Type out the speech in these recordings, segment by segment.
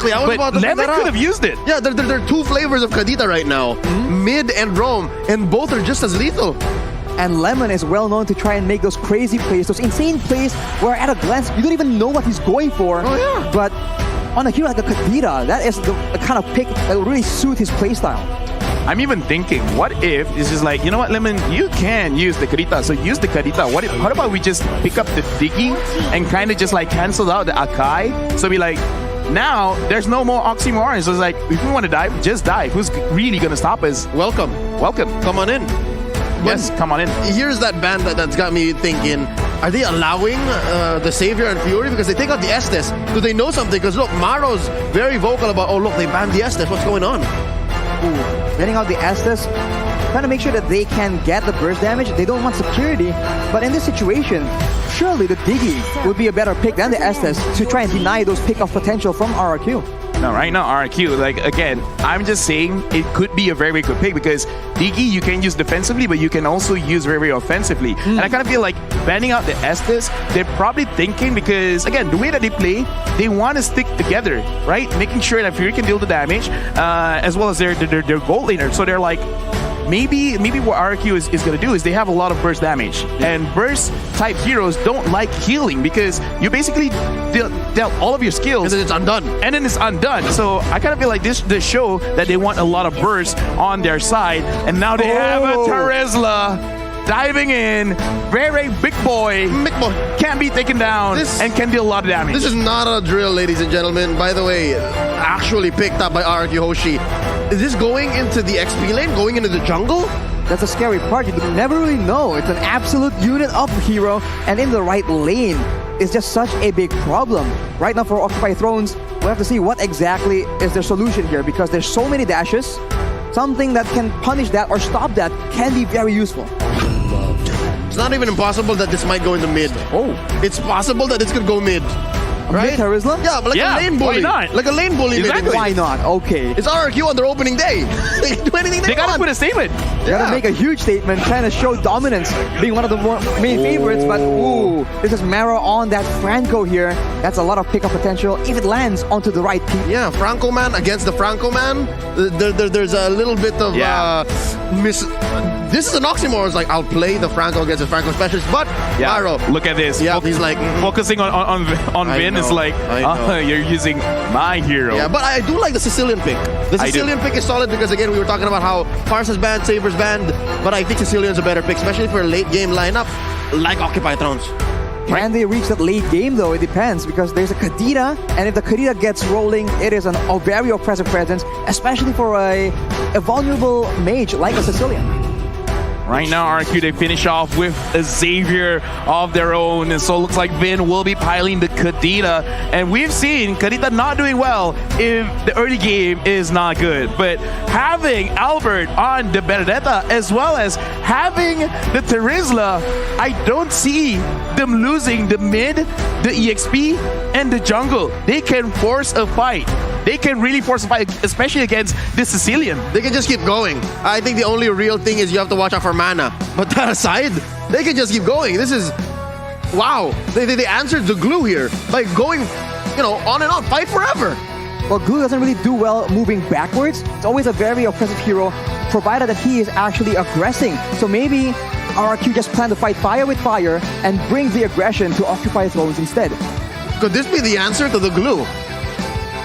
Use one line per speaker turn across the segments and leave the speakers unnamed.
Exactly. I was about to
Lemon could have used it.
Yeah, there are two flavors of Kadita right now. Mid and Rome, and both are just as lethal.
And Lemon is well known to try and make those crazy plays, those insane plays where at a glance you don't even know what he's going for.
Oh, yeah.
But on a hero like a Kadita, that is the kind of pick that will really suit his playstyle.
I'm even thinking, what if it's just like, you know what, Lemon, you can use the Kadita, so use the Kadita. What about we just pick up the Diggy and kind of just like cancel out the Akai? So be like, now there's no more oxymorons. So it's like, if we want to dive, just dive. Who's really going to stop us?
Welcome.
Come on in. Yes, come on in.
Here's that band that's got me thinking, are they allowing the Savior and Fury? Because they take out the Estes. Do they know something? Because look, Maro's very vocal about, oh look, they banned the Estes. What's going on?
Ooh, getting out the Estes, trying to make sure that they can get the burst damage. They don't want security. But in this situation, surely the Diggy would be a better pick than the Estes to try and deny those pick-off potential from RRQ.
No, right now, RRQ, like, again, I'm just saying it could be a very, very good pick because Diggy you can use defensively, but you can also use very, very offensively. And I kind of feel like banning out the Estes, they're probably thinking because, again, the way that they play, they want to stick together, right? Making sure that Fury can deal the damage, as well as their gold laner. So they're like, maybe what RRQ is going to do is they have a lot of burst damage. And burst type heroes don't like healing because you basically dealt all of your skills.
And then it's undone.
And then it's undone. So I kind of feel like this show that they want a lot of burst on their side. And now they have a Terizla diving in. Very big boy.
Big boy.
Can't be taken down and can deal a lot of damage.
This is not a drill, ladies and gentlemen. By the way, actually picked up by RRQ Hoshi. Is this going into the XP lane? Going into the jungle?
That's a scary part. You never really know. It's an absolute unit of hero, and in the right lane is just such a big problem. Right now for Occupy Thrones, we'll have to see what exactly is their solution here because there's so many dashes. Something that can punish that or stop that can be very useful.
It's not even impossible that this might go into mid.
Oh.
It's possible that it's going to go mid. Right?
Terizla?
Yeah, but like a lane bully.
Why not?
Like a lane bully.
Exactly.
Why not? Okay.
It's RRQ on their opening day. They can do anything
They gotta
want.
put a statement.
They gotta make a huge statement, trying to show dominance, being one of the main favorites, but ooh, this is Maro on that Franco here. That's a lot of pickup potential if it lands onto the right people.
Yeah, Franco man against the Franco man. There's a little bit of this is an oxymoron. It's like, I'll play the Franco against the Franco specialist, but Maro.
Look at this.
Yeah, he's like
focusing on Vin is like, you're using my hero.
Yeah, but I do like the Sicilian pick. The Sicilian pick is solid because, again, we were talking about how Parsa's banned, Saber's banned, but I think Sicilian's a better pick, especially for a late game lineup like Occupy Thrones.
Can they reach that late game though? It depends because there's a Kadita, and if the Kadita gets rolling, it is a very oppressive presence, especially for a vulnerable mage like a Sicilian.
Right now, RRQ, they finish off with a Xavier of their own. And so it looks like Vin will be piling the Kadita. And we've seen Kadita not doing well if the early game is not good. But having Albert on the Benedetta, as well as having the Terizla, I don't see them losing the mid, the EXP, and the jungle. They can force a fight. They can really force a fight, especially against the Sicilian.
They can just keep going. I think the only real thing is you have to watch out for mana. But that aside, they can just keep going. This is... Wow. They answered the glue here by going, on and on. Fight forever.
Well, Glue doesn't really do well moving backwards. It's always a very oppressive hero, provided that he is actually aggressing. So maybe RRQ just plan to fight fire with fire and bring the aggression to Occupy Thrones instead.
Could this be the answer to the glue?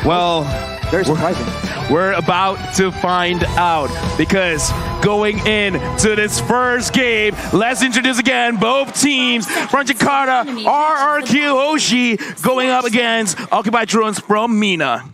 Well,
very surprising.
We're about to find out because going into this first game, let's introduce again both teams from Jakarta, RRQ Hoshi going up against Occupy Thrones from Mina.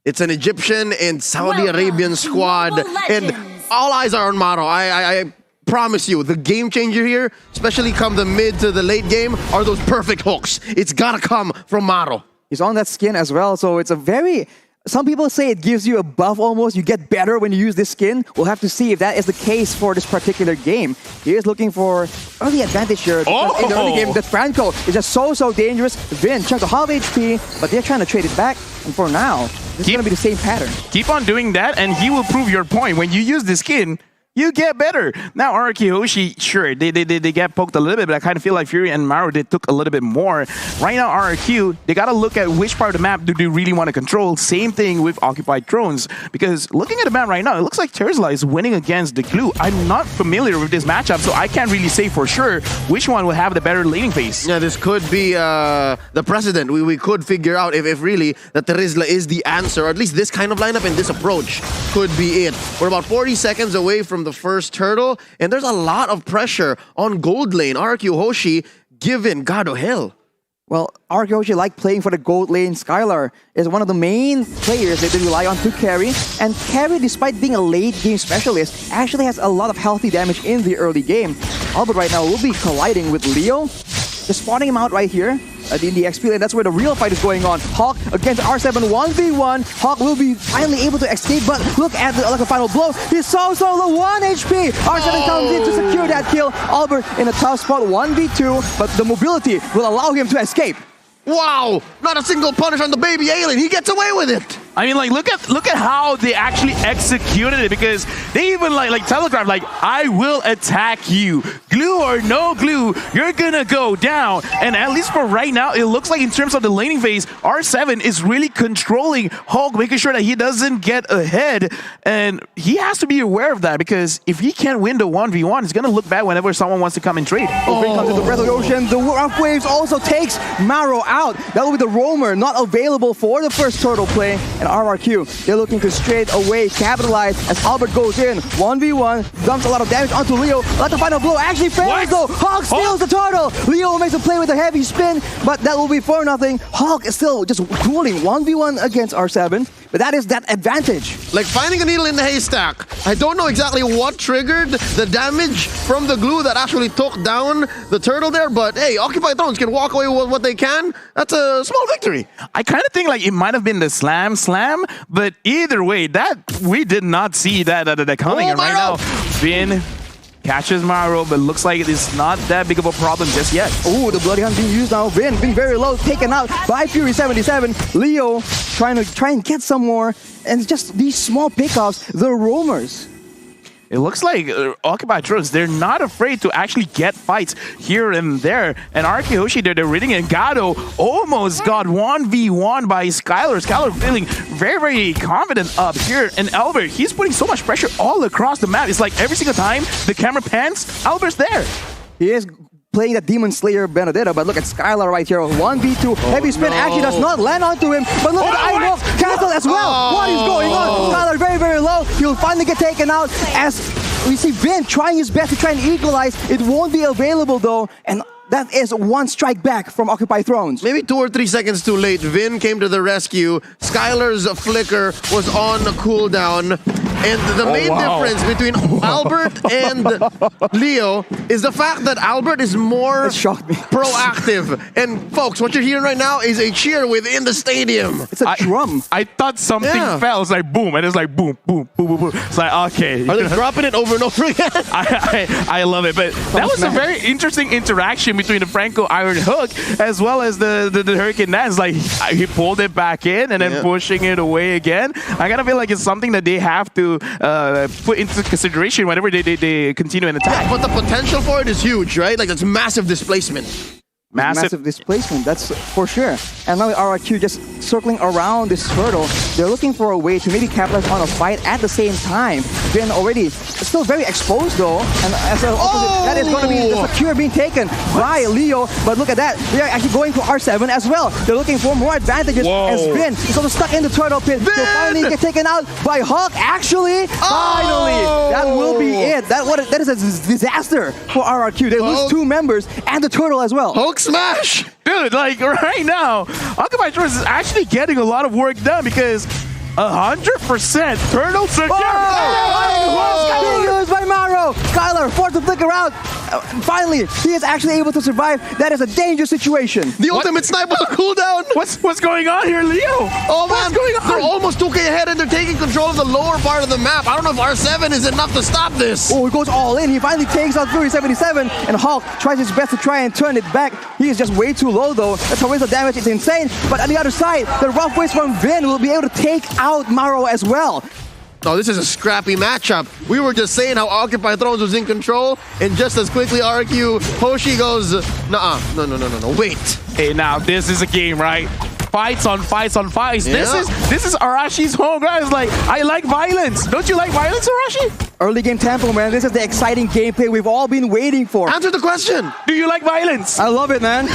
It's an Egyptian and Saudi Arabian squad, and all eyes are on Maro. I promise you, the game changer here, especially come the mid to the late game, are those perfect hooks. It's gotta come from Maro.
He's on that skin as well, so it's a very... Some people say it gives you a buff almost. You get better when you use this skin. We'll have to see if that is the case for this particular game. He is looking for early advantage here. Because in the early game, the Franco is just so dangerous. Vin chunks a half HP, but they're trying to trade it back. And for now, this is going to be the same pattern.
Keep on doing that, and he will prove your point. When you use the skin, you get better. Now RRQ Hoshi, sure, they get poked a little bit, but I kind of feel like Fury and Maro, they took a little bit more. Right now, RRQ, they got to look at which part of the map do they really want to control. Same thing with Occupied Thrones, because looking at the map right now, it looks like Terzla is winning against the Glue. I'm not familiar with this matchup, so I can't really say for sure which one will have the better laning phase.
Yeah, this could be the precedent. We could figure out if really that Terzla is the answer, or at least this kind of lineup and this approach could be it. We're about 40 seconds away from the first turtle, and there's a lot of pressure on gold lane. RRQ Hoshi given God of hell.
Well, RRQ Hoshi like playing for the gold lane. Skylar is one of the main players that they rely on to carry. And carry, despite being a late game specialist, actually has a lot of healthy damage in the early game. Albert right now will be colliding with Leo. Just spawning him out right here in the XP lane. That's where the real fight is going on. Hawk against R7 1v1. Hawk will be finally able to escape, but look at the final blow. He's so low, 1 HP. R7 comes in to secure that kill. Albert in a tough spot, 1v2, but the mobility will allow him to escape.
Wow! Not a single punish on the baby alien. He gets away with it.
I mean, like, look at how they actually executed it, because they even like telegraphed, like, I will attack you, glue or no glue, you're gonna go down. And at least for right now, it looks like in terms of the laning phase, R7 is really controlling Hulk, making sure that he doesn't get ahead, and he has to be aware of that, because if he can't win the 1v1, it's gonna look bad whenever someone wants to come and trade.
Comes to the Breath of the Ocean. The Rough Waves also takes Maro out. That will be the roamer, not available for the first turtle play. And RRQ, they're looking to straight away capitalize as Albert goes in. 1v1, dumps a lot of damage onto Leo. Let the final blow actually fails though. Hawk steals the turtle. Leo makes a play with a heavy spin, but that will be 4-0. Hawk is still just dueling 1v1 against R7, but that is that advantage.
Like finding a needle in the haystack. I don't know exactly what triggered the damage from the glue that actually took down the turtle there, but hey, Occupied Thrones can walk away with what they can. That's a small victory.
I kind of think like it might have been the slam, but either way, that we did not see that coming. And right now, Vin catches Maro, but looks like it is not that big of a problem just yet.
Oh, the Bloody Hunt being used now. Vin being very low, taken out by Fury 77. Leo trying and get some more, and just these small pickoffs, the roamers.
It looks like Occupied Thrones, they're not afraid to actually get fights here and there. And RRQ Hoshi, they're reading it. Gado almost got 1v1 by Skylar. Skylar feeling very, very confident up here. And Albert, he's putting so much pressure all across the map. It's like every single time the camera pans, Albert's there.
He is playing the Demon Slayer Benedetta, but look at Skylar right here. 1v2, heavy spin actually does not land onto him, but look at the Iron cancel as well. What is going on? Skylar very, very low. He'll finally get taken out as we see Vin trying his best to try and equalize. It won't be available though, and that is one strike back from Occupied Thrones.
Maybe 2 or 3 seconds too late. Vin came to the rescue. Skylar's flicker was on cooldown. And the main difference between Albert and Leo is the fact that Albert is more proactive. And folks, what you're hearing right now is a cheer within the stadium.
It's a drum.
I thought something fell. It's like boom, and it's like boom, boom, boom, boom, boom. It's like, okay.
Are they dropping it over and over again?
I love it. But that was a very interesting interaction between the Franco Iron Hook as well as the Hurricane Dance. Like, he pulled it back in and then pushing it away again. I gotta feel like it's something that they have to put into consideration whenever they continue an attack.
But the potential for it is huge, right? Like, that's massive displacement.
Massive displacement, that's for sure. And now RRQ just circling around this turtle. They're looking for a way to maybe capitalize on a fight at the same time. Vin already still very exposed though. And as an opposite, that is going to be the secure being taken by Leo. But look at that, they are actually going for R7 as well. They're looking for more advantages as Vin is also stuck in the turtle pit. They'll finally get taken out by Hawk. Actually, finally, that will be it. That is a disaster for RRQ. They lose 2 members and the turtle as well.
Hulk smash!
Dude, like right now, Occupied Thrones is actually getting a lot of work done because 100% turtle secure.
Being used by Maro. Skylar forced to flicker out. Finally, he is actually able to survive. That is a dangerous situation.
The ultimate snipe was a cooldown.
What's going on here, Leo?
Oh man, they're almost 2K ahead and they're taking control of the lower part of the map. I don't know if R7 is enough to stop this.
Oh, he goes all in. He finally takes out Fury 77, and Hawk tries his best to try and turn it back. He is just way too low though. The torrential damage is insane. But on the other side, the rough waves from Vin will be able to take out Maro as well.
Oh, this is a scrappy matchup. We were just saying how Occupy Thrones was in control, and just as quickly RRQ Hoshi goes, nuh-uh, no, wait.
Hey, now this is a game, right? Fights on fights on fights.
Yeah.
This is Arashi's home, guys. Like, I like violence. Don't you like violence, Arashi?
Early game tempo, man. This is the exciting gameplay we've all been waiting for.
Answer the question.
Do you like violence?
I love it, man.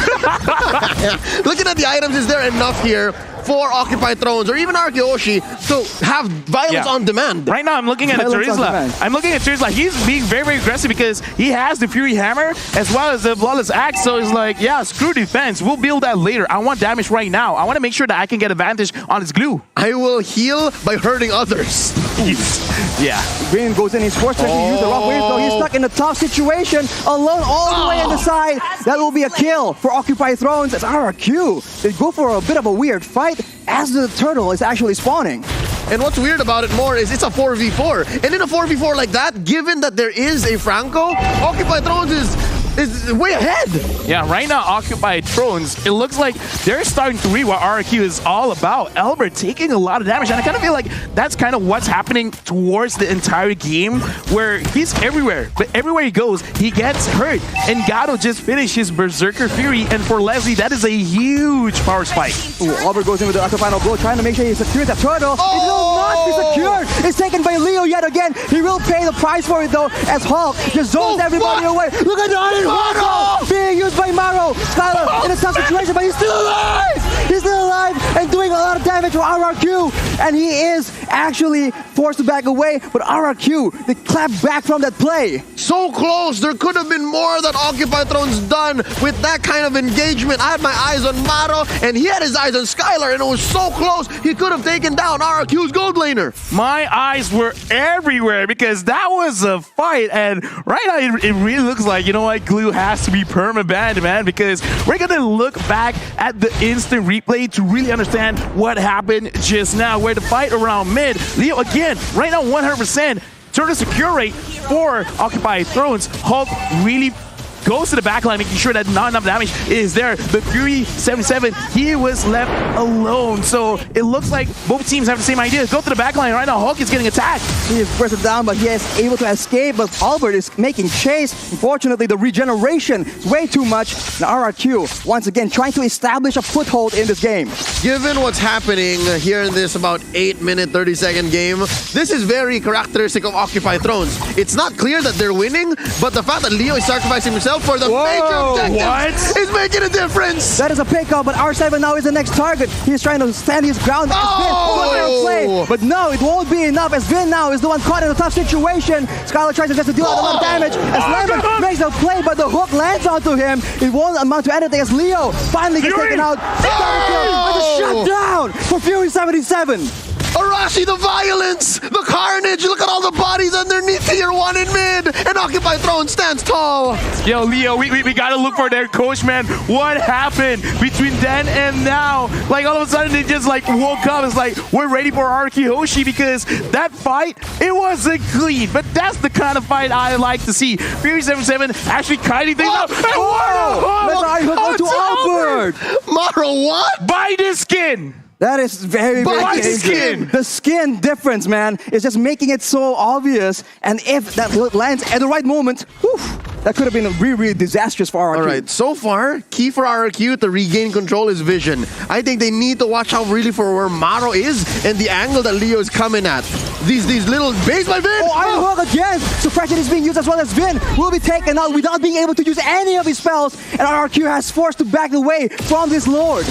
Looking at the items, is there enough here for Occupy Thrones or even RRQ Hoshi to have violence on demand?
Right now, I'm looking at Turisla. I'm looking at Turisla. He's being very, very aggressive because he has the Fury Hammer as well as the Flawless Axe. So he's like, yeah, screw defense. We'll build that later. I want damage right now. I want to make sure that I can get advantage on his glue.
I will heal by hurting others.
Yeah.
Green goes in. He's forced to use the rough wave, though. He's stuck in a tough situation, alone all the way on the side. That will be a kill for Occupy Thrones as RRQ. They go for a bit of a weird fight as the turtle is actually spawning.
And what's weird about it more is it's a 4v4. And in a 4v4 like that, given that there is a Franco, Occupy Thrones is way ahead.
Yeah, right now, Occupy Thrones, it looks like they're starting to read what RRQ is all about. Albert taking a lot of damage, and I kind of feel like that's kind of what's happening towards the entire game, where he's everywhere, but everywhere he goes, he gets hurt. And Gato just finished his Berserker Fury, and for Leslie, that is a huge power spike.
Ooh, Albert goes in with the final blow, trying to make sure he secures that turtle. It will not be secured. It's taken by Leo yet again. He will pay the price for it, though, as Hulk just zones everybody away. Look at that! Maro! Being used by Maro. Skylar in a tough situation, but he's still alive! He's still alive and doing a lot of damage for RRQ. And he is actually forced to back away, but RRQ, they clap back from that play.
So close. There could have been more that Occupy Thrones done with that kind of engagement. I had my eyes on Maro, and he had his eyes on Skylar, and it was so close, he could have taken down RRQ's gold laner.
My eyes were everywhere because that was a fight, and right now it really looks like, you know what, Glue has to be perma-banned, man, because we're gonna look back at the instant replay to really understand what happened just now, where the fight around mid, Leo again, right now 100%, turn secure rate for Occupy Thrones. Hulk really goes to the backline, making sure that not enough damage is there. But Fury 77, he was left alone. So it looks like both teams have the same idea. Go to the backline. Right now, Hulk is getting attacked.
He is pressed down, but he is able to escape. But Albert is making chase. Unfortunately, the regeneration is way too much. And RRQ, once again, trying to establish a foothold in this game.
Given what's happening here in this about 8-minute, 30-second game, this is very characteristic of Occupy Thrones. It's not clear that they're winning, but the fact that Leo is sacrificing himself for the major objectives is making a difference.
That is a pickup, but R7 now is the next target. He's trying to stand his ground. Play, but no, it won't be enough, as Vin now is the one caught in a tough situation. Skylar tries to just deal a lot of damage as Lemon makes a play, but the hook lands onto him. It won't amount to anything as Leo finally gets taken out. With a shutdown for Fury 77.
Arashi, the violence, the carnage, look at all the bodies underneath tier 1 in mid, and Occupy Thrones stands tall.
Yo, Leo, we gotta look for their coach, man. What happened between then and now? Like, all of a sudden, they just, like, woke up. It's like, we're ready for RRQ Hoshi, because that fight, it wasn't clean, but that's the kind of fight I like to see. Fury 77 actually kiting things up.
Let's go to Albert.
Maro, what?
Buy this skin.
That is very, very
dangerous.
The skin difference, man, is just making it so obvious. And if that lands at the right moment, whew, that could have been a really, really disastrous for RRQ.
All right, so far, key for RRQ to regain control is vision. I think they need to watch out really for where Maro is and the angle that Leo is coming at. These little base by Vin.
Oh, Iron Hook again. Suppression is being used as well as Vin will be taken out without being able to use any of his spells. And RRQ has forced to back away from this Lord.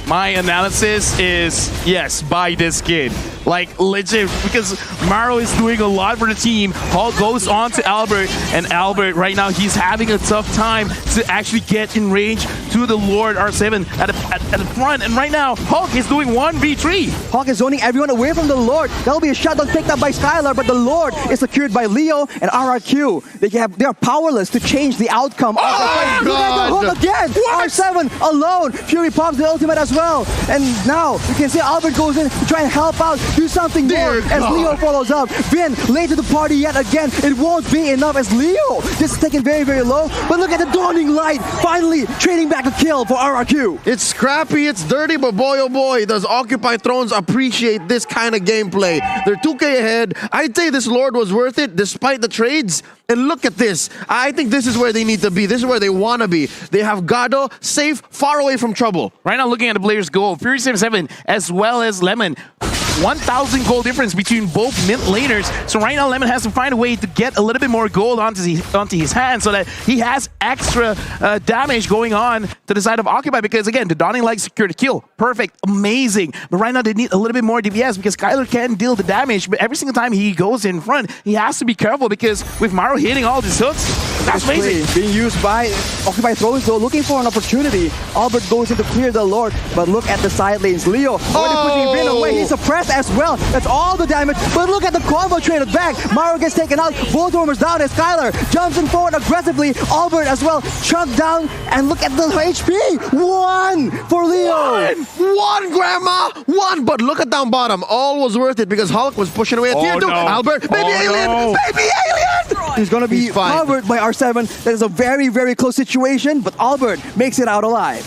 My analysis is, yes, buy this skin. Like, legit, because Maro is doing a lot for the team. Hulk goes on to Albert, and Albert, right now, he's having a tough time to actually get in range to the Lord R7 at the front. And right now, Hulk is doing 1v3.
Hulk is zoning everyone away from the Lord. That'll be a shutdown picked up by Skylar, but the Lord is secured by Leo and RRQ. They are powerless to change the outcome of the fight. Look at the hook again! What? R7 alone. Fury pops the ultimate as well. And now, you can see Albert goes in to try and help out. do something more
Dear
as
God.
Leo follows up. Vin late to the party yet again. It won't be enough as Leo just taken very, very low. But look at the dawning light. Finally trading back a kill for RRQ.
It's scrappy, it's dirty, but boy oh boy, does Occupy Thrones appreciate this kind of gameplay. They're 2K ahead. I'd say this Lord was worth it despite the trades. And look at this. I think this is where they need to be. This is where they want to be. They have Gado safe, far away from trouble.
Right now, looking at the players' goal, Fury 77 as well as Lemon. 1,000 gold difference between both mid laners. So right now, Lemon has to find a way to get a little bit more gold onto his hand so that he has extra damage going on to the side of Occupy. Because again, the Dawning Light secured the kill. Perfect. Amazing. But right now, they need a little bit more DPS because Skylar can deal the damage. But every single time he goes in front, he has to be careful because with Maro hitting all these hooks, that's amazing.
Being used by Occupy Thrones, though, looking for an opportunity. Albert goes in to clear the Lord, but look at the side lanes. Leo already pushing Vin away. He's suppressed as well. That's all the damage. But look at the combo traded back. Maro gets taken out. Voltormer's down as Skylar jumps in forward aggressively. Albert as well chucked down. And look at the HP. 1 for Leo.
One, Grandma! One! But look at down bottom. All was worth it because Hulk was pushing away at tier 2.
No.
Albert, baby alien!
No.
Baby alien!
He's going to be
fine.
covered by R7. That is a very, very close situation. But Albert makes it out alive.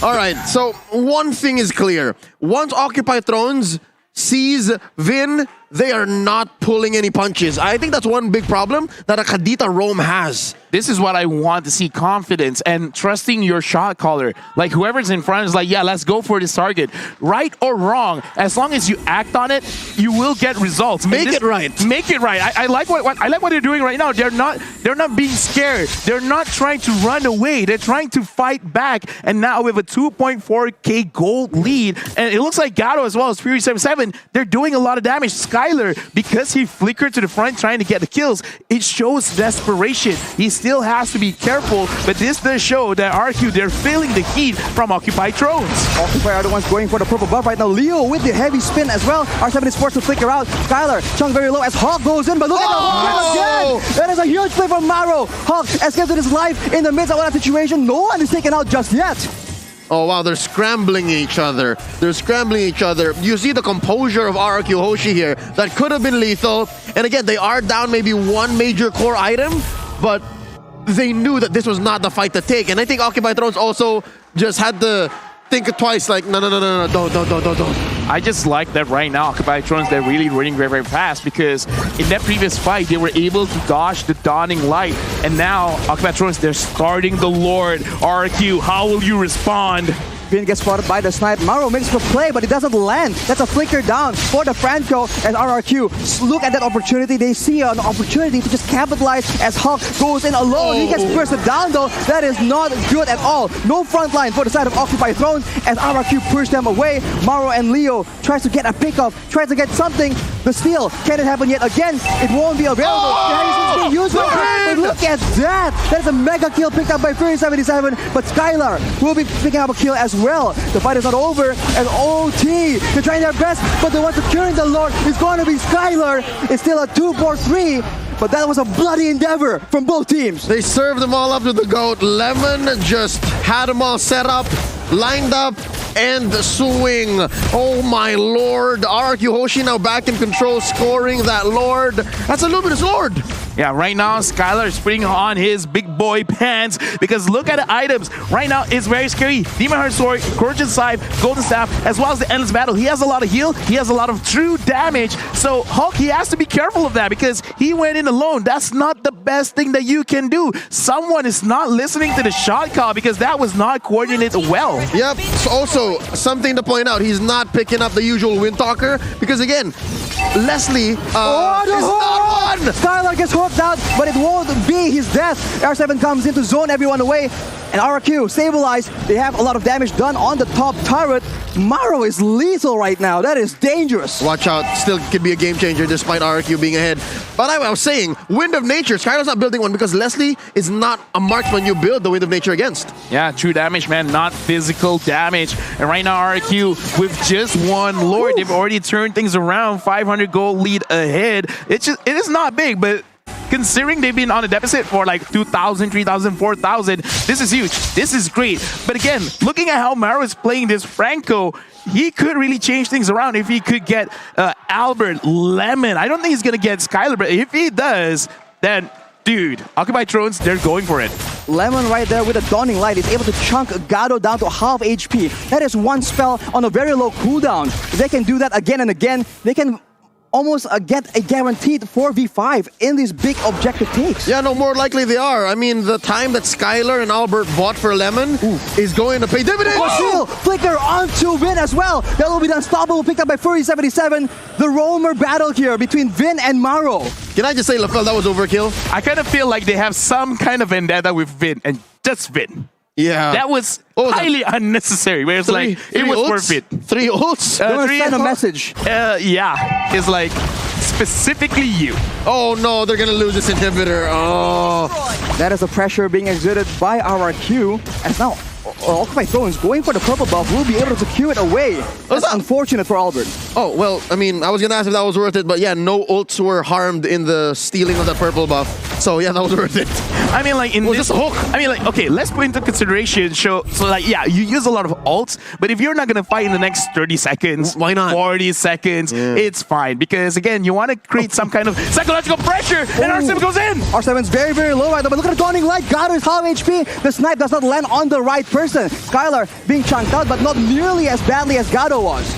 All right, so one thing is clear. Once Occupy Thrones sees Vin, they are not pulling any punches. I think that's one big problem that a Kadita Rome has.
This is what I want to see, confidence and trusting your shot caller. Like whoever's in front is like, yeah, let's go for this target. Right or wrong, as long as you act on it, you will get results.
Make it right.
Make it right. I like what they're doing right now. They're not being scared. They're not trying to run away. They're trying to fight back. And now with a 2.4k gold lead, and it looks like Gato as well as Fury 77, they're doing a lot of damage. Skylar, because he flickered to the front trying to get the kills, it shows desperation. He still has to be careful, but this does show that RQ, they're feeling the heat from Occupy Thrones.
Occupy are the ones going for the purple buff right now. Leo with the heavy spin as well. R7 is forced to flicker out. Skylar chunk very low as Hawk goes in, but look at the Hawk again! That is a huge play from Maro. Hawk escaped his life in the midst of that situation. No one is taken out just yet.
Oh wow, they're scrambling each other. They're scrambling each other. You see the composure of RRQ Hoshi here. That could have been lethal. And again, they are down maybe one major core item, but they knew that this was not the fight to take. And I think Occupy Thrones also just had to think twice, like, no, don't.
I just like that right now, Occupy Thrones, they're really running very, very fast because in that previous fight, they were able to dodge the Dawning Light. And now, Occupy Thrones, they're starting the Lord. RQ, how will you respond?
Vin gets spotted by the snipe. Maro makes for play, but it doesn't land. That's a flicker down for the Franco and RRQ. Look at that opportunity. They see an opportunity to just capitalize as Hawk goes in alone. He gets bursted down though. That is not good at all. No front line for the side of Occupy Thrones as RRQ pushes them away. Maro and Leo tries to get a pickup, tries to get something. The steal, can it happen yet again? It won't be available. But look at that. That is a mega kill picked up by Fury 77, but Skylar will be picking up a kill as well. The fight is not over, and OT, they're trying their best, but the one securing the Lord is going to be Skylar. It's still a 2-4-3, but that was a bloody endeavor from both teams.
They served them all up to the GOAT. Lemon just had them all set up, lined up, and swing. Oh my lord. RRQ Hoshi now back in control, scoring that Lord. That's a luminous Lord.
Yeah, right now, Skylar is putting on his big boy pants because look at the items. Right now, it's very scary. Demon Heart Sword, Scorching Scythe, Golden Staff, as well as the Endless Battle. He has a lot of heal. He has a lot of true damage. So Hulk, he has to be careful of that because he went in alone. That's not the best thing that you can do. Someone is not listening to the shot call because that was not coordinated well.
Yep. So also, something to point out, he's not picking up the usual Windtalker because again, Leslie is not one.
Skylar gets hooked out, but it won't be his death. R7 comes in to zone everyone away, and RRQ stabilized. They have a lot of damage done on the top turret. Maro is lethal right now. That is dangerous.
Watch out. Still could be a game changer despite RRQ being ahead. But I was saying, Wind of Nature. Skylar's not building one because Leslie is not a marksman you build the Wind of Nature against.
Yeah, true damage, man, not physical damage. And right now, RRQ, with just one Lord, they've already turned things around. 500 gold lead ahead. It is not big, but considering they've been on a deficit for like 2,000, 3,000, 4,000, this is huge. This is great. But again, looking at how Maro is playing this Franco, he could really change things around if he could get Albert, Lemon. I don't think he's going to get Skylar, but if he does, then, dude, Occupy Thrones, they're going for it.
Lemon right there with a Dawning Light is able to chunk Gado down to half HP. That is one spell on a very low cooldown. If they can do that again and again, they can almost get a guaranteed 4v5 in these big objective takes.
Yeah, no, more likely they are. I mean, the time that Skylar and Albert bought for Lemon is going to pay dividends.
Berhasil, flicker onto Vin as well. That will be the unstoppable picked up by Fury77. The roamer battle here between Vin and Maro.
Can I just say, LaFell, that was overkill?
I kind of feel like they have some kind of vendetta with Vin, and just Vin.
Yeah.
That was highly unnecessary, where it's like, it was worth it.
3 ults?
They want to send a message.
Yeah, it's like, specifically you.
Oh no, they're gonna lose this inhibitor. Oh.
That is the pressure being exerted by RRQ. And now, Occupy Thrones going for the purple buff will be able to secure it away. That's unfortunate for Albert.
Oh, well, I mean, I was gonna ask if that was worth it, but yeah, no ults were harmed in the stealing of that purple buff. So yeah, that was worth it.
I mean, like, in this
hook.
I mean, like, okay, let's put into consideration, so like, yeah, you use a lot of ults, but if you're not gonna fight in the next 30 seconds,
why not?
40 seconds, it's fine. Because again, you want to create some kind of psychological pressure, and R7 goes in!
R7's very, very low right now, but look at the Dawning Light. Gado is half HP. The snipe does not land on the right person. Skylar being chunked out, but not nearly as badly as Gado was.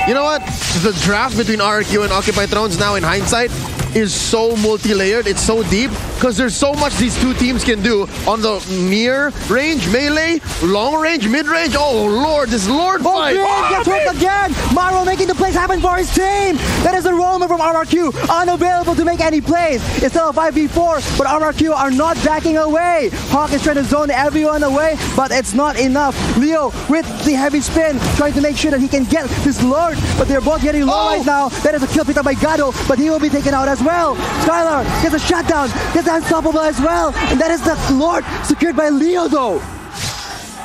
You know what? The draft between RRQ and Occupy Thrones now in hindsight is so multi-layered, it's so deep, because there's so much these two teams can do on the near range, melee, long range, mid-range. Oh lord, this Lord fight!
Gets hurt again! Maro making the plays happen for his team! That is a roamer from RRQ, unavailable to make any plays. It's still a 5v4, but RRQ are not backing away. Hawk is trying to zone everyone away, but it's not enough. Leo with the heavy spin, trying to make sure that he can get this Lord, but they're both getting low right now. That is a kill picked up by Gado, but he will be taken out as well. Skylar gets a shutdown, gets unstoppable as well, and that is the Lord secured by Leo though.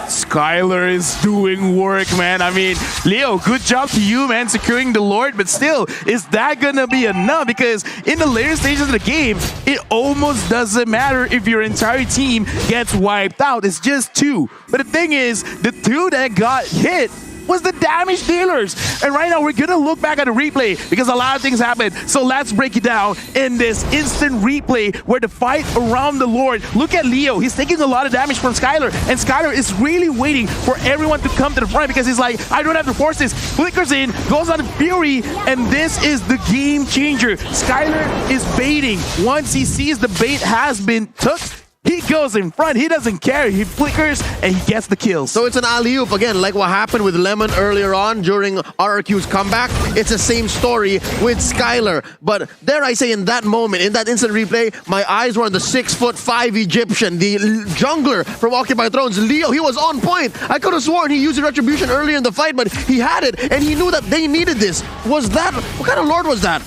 Skylar is doing work, man. I mean, Leo, good job to you, man, securing the Lord, but still, is that gonna be enough? Because in the later stages of the game, it almost doesn't matter if your entire team gets wiped out. It's just 2. But the thing is, the 2 that got hit was the damage dealers. And right now, we're gonna look back at the replay because a lot of things happened. So let's break it down in this instant replay where the fight around the Lord. Look at Leo. He's taking a lot of damage from Skylar, and Skylar is really waiting for everyone to come to the front because he's like, I don't have to force this. Flickers in, goes on Fury, and this is the game changer. Skylar is baiting. Once he sees the bait has been took, he goes in front. He doesn't care. He flickers and he gets the kills.
So it's an alley-oop again, like what happened with Lemon earlier on during RRQ's comeback. It's the same story with Skylar. But dare I say, in that moment, in that instant replay, my eyes were on the 6'5" Egyptian, the jungler from Occupy Thrones, Leo. He was on point. I could have sworn he used the retribution earlier in the fight, but he had it, and he knew that they needed this. Was that, what kind of Lord was that?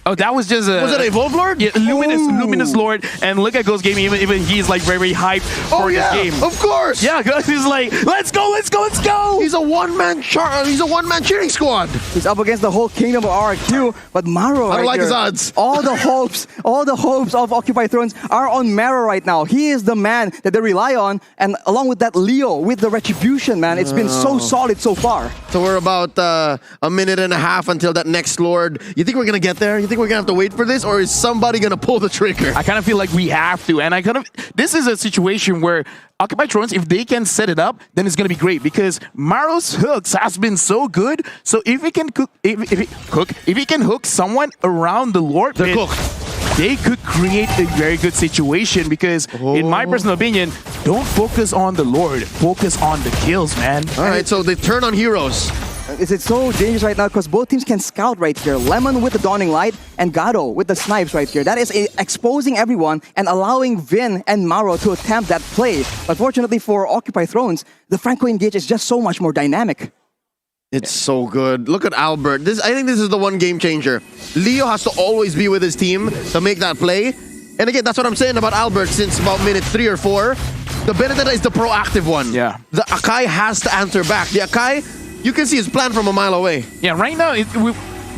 Oh, that was just a...
Was it a Evolve Lord?
Yeah, Luminous Lord. And look at Ghost Gaming, even he's like very hyped for this game.
Of course!
Yeah, Ghost is like, let's go, let's go, let's go!
He's a one-man cheering squad.
He's up against the whole kingdom of RRQ, but Maro
I don't like
here,
his odds.
all the hopes of Occupy Thrones are on Maro right now. He is the man that they rely on, and along with that, Leo with the retribution, man. It's been so solid so far.
So we're about a minute and a half until that next Lord. You think we're gonna get there? You think we're gonna have to wait for this, or is somebody gonna pull the trigger?
I kind of feel like we have to, and this is a situation where Occupy Thrones, if they can set it up, then it's gonna be great because Maro's hooks has been so good. So if he can if he can hook someone around the Lord,
they're cooked.
They could create a very good situation because, in my personal opinion, don't focus on the Lord, focus on the kills, man.
All right, so they turn on heroes.
It's so dangerous right now because both teams can scout right here. Lemon with the Dawning Light and Gado with the snipes right here. That is exposing everyone and allowing Vin and Maro to attempt that play. Unfortunately for Occupy Thrones, the Franco engage is just so much more dynamic.
It's so good. Look at Albert. I think this is the one game changer. Leo has to always be with his team to make that play. And again, that's what I'm saying about Albert since about minute 3 or 4. The Benedetta is the proactive one.
Yeah.
The Akai has to answer back. The Akai, you can see his plan from a mile away.
Yeah, right now,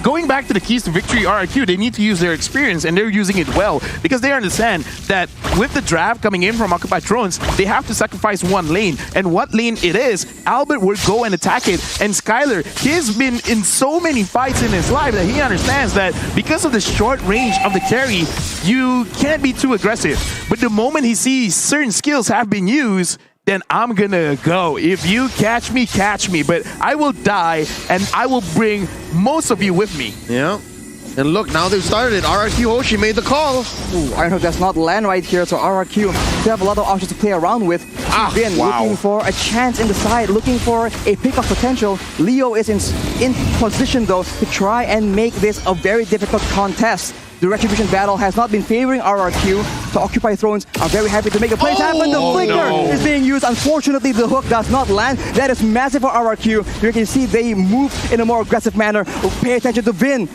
going back to the keys to victory RRQ, they need to use their experience, and they're using it well because they understand that with the draft coming in from Occupied Thrones, they have to sacrifice one lane. And what lane it is, Albert would go and attack it. And Skylar, he's been in so many fights in his life that he understands that because of the short range of the carry, you can't be too aggressive. But the moment he sees certain skills have been used, then I'm gonna go. If you catch me, but I will die and I will bring most of you with me.
Yeah. And look, now they've started it. RRQ Hoshi made the call.
Ooh, Iron Hook does not land right here, so RRQ they have a lot of options to play around with. Again, looking for a chance in the side, looking for a pick of potential. Leo is in position though to try and make this a very difficult contest. The Retribution battle has not been favoring RRQ, so Occupy Thrones are very happy to make the plays happen. The flicker is being used. Unfortunately, the hook does not land. That is massive for RRQ. You can see they move in a more aggressive manner. Pay attention to Vin.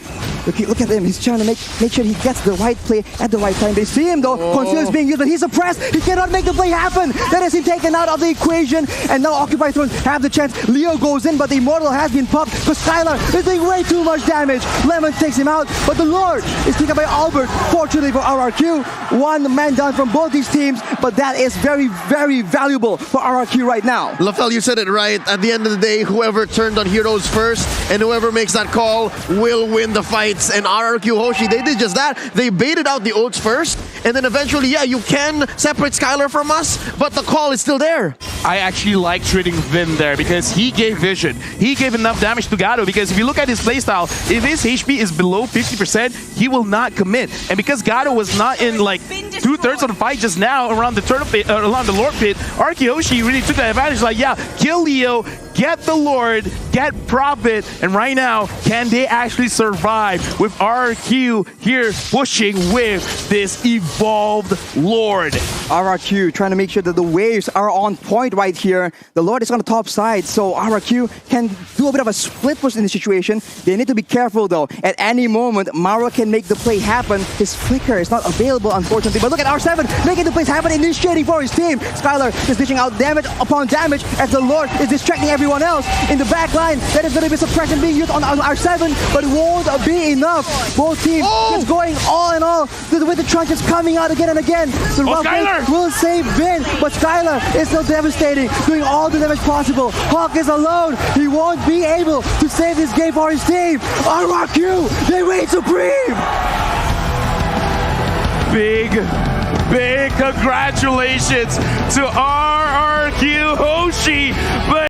Look at him. He's trying to make sure he gets the right play at the right time. They see him though. Conceal is being used, but he's suppressed. He cannot make the play happen. That is him taken out of the equation. And now Occupy Thrones have the chance. Leo goes in, but the Immortal has been popped because Skylar is doing way too much damage. Lemon takes him out, but the Lord is taken by Albert. Fortunately for RRQ, one man down from both these teams, but that is very, very valuable for RRQ right now.
LaFell, you said it right. At the end of the day, whoever turned on heroes first and whoever makes that call will win the fights. And RRQ Hoshi, they did just that. They baited out the ults first, and then eventually, yeah, you can separate Skylar from us, but the call is still there.
I actually like treating Vin there because he gave vision. He gave enough damage to Gato because if you look at his playstyle, if his HP is below 50%, he will not commit. And because Gato was not in like 2/3 of the fight just now around the turtle pit, around the Lord pit, RRQ Hoshi really took that advantage. Like, yeah, kill Leo, get the Lord, get Prophet, and right now, can they actually survive with RRQ here pushing with this evolved Lord?
RRQ trying to make sure that the waves are on point right here. The Lord is on the top side, so RRQ can do a bit of a split push in the situation. They need to be careful though. At any moment, Mara can make the play happen. His flicker is not available, unfortunately. But look at R7 making the plays happen, initiating for his team. Skylar is dishing out damage upon damage as the Lord is distracting everyone else. In the back line, that is going to be suppression being used on R7, but it won't be enough. Both teams just going all in all with the truncheons coming out again and again. The Skylar will save Vin, but Skylar is still devastating, doing all the damage possible. Hawk is alone. He won't be able to save this game for his team. RRQ, they reign supreme.
Big congratulations to